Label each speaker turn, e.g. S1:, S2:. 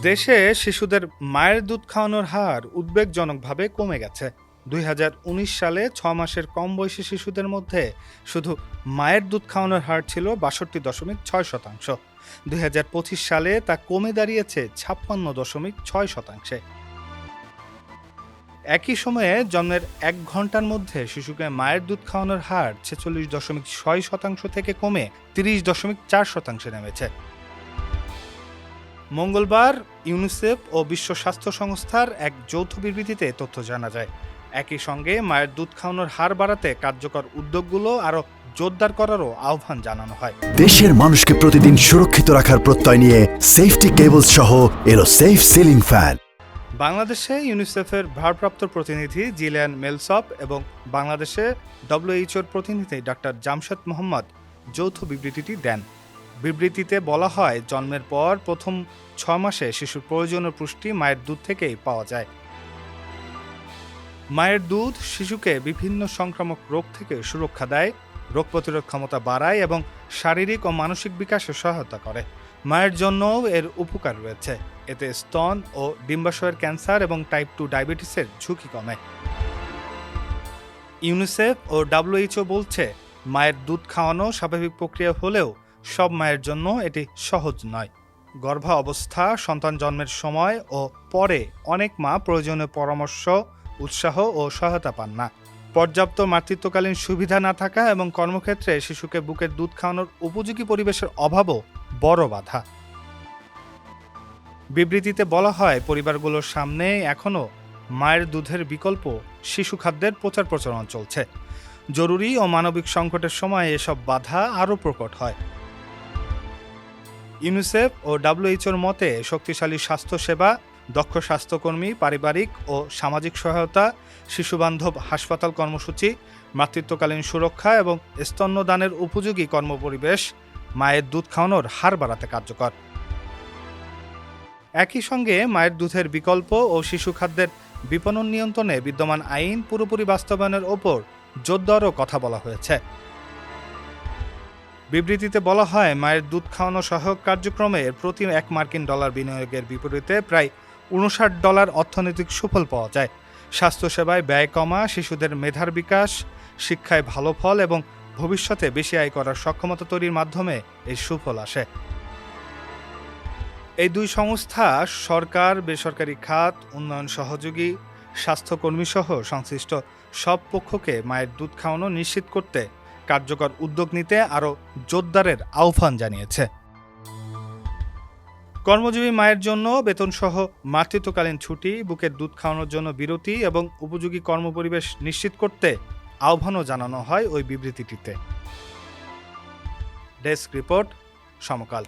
S1: দেশে শিশুদের মায়ের দুধ খাওয়ানোর হার উদ্বেগজনকভাবে কমে গেছে। ২০১৯ সালে ৬ মাসের কম বয়সী শিশুদের মধ্যে শুধু মায়ের দুধ খাওয়ানোর হার ছিল ৬২.৬%। ২০২৫ সালে তা কমে দাঁড়িয়েছে ৫৬.৬%। একই সময়ে জন্মের ১ ঘন্টার মধ্যে শিশুকে মায়ের দুধ খাওয়ানোর হার ৪৬.৬% থেকে কমে ৩০.৪% নেমেছে। মঙ্গলবার ইউনিসেফ ও বিশ্ব স্বাস্থ্য সংস্থার এক যৌথ বিবৃতিতে তথ্য জানা যায়। একই সঙ্গে মায়ের দুধ খাওয়ানোর হার বাড়াতে কার্যকর উদ্যোগগুলো আরও জোরদার করারও আহ্বান জানানো হয়।
S2: দেশের মানুষকে প্রতিদিন সুরক্ষিত রাখার প্রত্যয় নিয়ে সেফটি কেবলস সহ এলো সেফ সিলিং ফ্যান।
S1: বাংলাদেশে ইউনিসেফের ভারপ্রাপ্ত প্রতিনিধি জিলিয়ান মেলসপ এবং বাংলাদেশে ডব্লিউএইচওর প্রতিনিধি ডাক্তার জামশেদ মোহাম্মদ যৌথ বিবৃতিটি দেন। বিবৃতিতে বলা হয়, জন্মের পর প্রথম ৬ মাসে শিশুর প্রয়োজনীয় পুষ্টি মায়ের দুধ থেকেই পাওয়া যায়। মায়ের দুধ শিশুকে বিভিন্ন সংক্রামক রোগ থেকে সুরক্ষা দেয়, রোগ প্রতিরোধ ক্ষমতা বাড়ায় এবং শারীরিক ও মানসিক বিকাশে সহায়তা করে। মায়ের জন্যও এর উপকার রয়েছে। এতে স্তন ও ডিম্বাশয়ের ক্যান্সার এবং টাইপ 2 ডায়াবেটিসের ঝুঁকি কমে। ইউনিসেফ ও ডব্লিউএইচও বলছে, মায়ের দুধ খাওয়ানো স্বাভাবিক প্রক্রিয়া হলেও সব মায়ের জন্য এটি সহজ নয়। গর্ভাবস্থা, সন্তান জন্মের সময় ও পরে অনেক মা প্রয়োজনীয় পরামর্শ, উৎসাহ ও সহায়তা পান না। পর্যাপ্ত মাতৃত্বকালীন সুবিধা না থাকা এবং কর্মক্ষেত্রে শিশুকে বুকের দুধ খাওয়ানোর উপযোগী পরিবেশের অভাবও বড় বাধা। বিবৃতিতে বলা হয়, পরিবারগুলোর সামনে এখনও মায়ের দুধের বিকল্প শিশু খাদ্যের প্রচার প্রচারণা চলছে। জরুরি ও মানবিক সংকটের সময় এসব বাধা আরও প্রকট হয়। ইউনিসেফ ও ডব্লিউএইচওর মতে, শক্তিশালী স্বাস্থ্যসেবা, দক্ষ স্বাস্থ্যকর্মী, পারিবারিক ও সামাজিক সহায়তা, শিশুবান্ধব হাসপাতাল কর্মসূচি, মাতৃত্বকালীন সুরক্ষা এবং স্তন্যদানের উপযোগী কর্মপরিবেশ মায়ের দুধ খাওয়ানোর হার বাড়াতে কার্যকর। একই সঙ্গে মায়ের দুধের বিকল্প ও শিশু খাদ্যের বিপণন নিয়ন্ত্রণে বিদ্যমান আইন পুরোপুরি বাস্তবায়নের ওপর জোর দেওয়ারও কথা বলা হয়েছে। বিবৃতিতে বলা হয়, মায়ের দুধ খাওয়ানো সহায়ক কার্যক্রমে প্রতি $1 বিনিয়োগের বিপরীতে প্রায় $59 অর্থনৈতিক সুফল পাওয়া যায়। স্বাস্থ্যসেবায় ব্যয় কমা, শিশুদের মেধার বিকাশ, শিক্ষায় ভালো ফল এবং ভবিষ্যতে বেশি আয় করার সক্ষমতা তৈরির মাধ্যমে এই সুফল আসে। এই দুই সংস্থা সরকার, বেসরকারি খাত, উন্নয়ন সহযোগী, স্বাস্থ্যকর্মীসহ সংশ্লিষ্ট সব পক্ষকে মায়ের দুধ খাওয়ানো নিশ্চিত করতে কার্যকর উদ্যোগ নিতে আরও জোরদারের আহ্বান জানিয়েছে। কর্মজীবী মায়ের জন্য বেতনসহ মাতৃত্বকালীন ছুটি, বুকের দুধ খাওয়ানোর জন্য বিরতি এবং উপযোগী কর্মপরিবেশ নিশ্চিত করতে আহ্বানও জানানো হয় ওই বিবৃতিটিতে। ডেস্ক রিপোর্ট, সমকাল।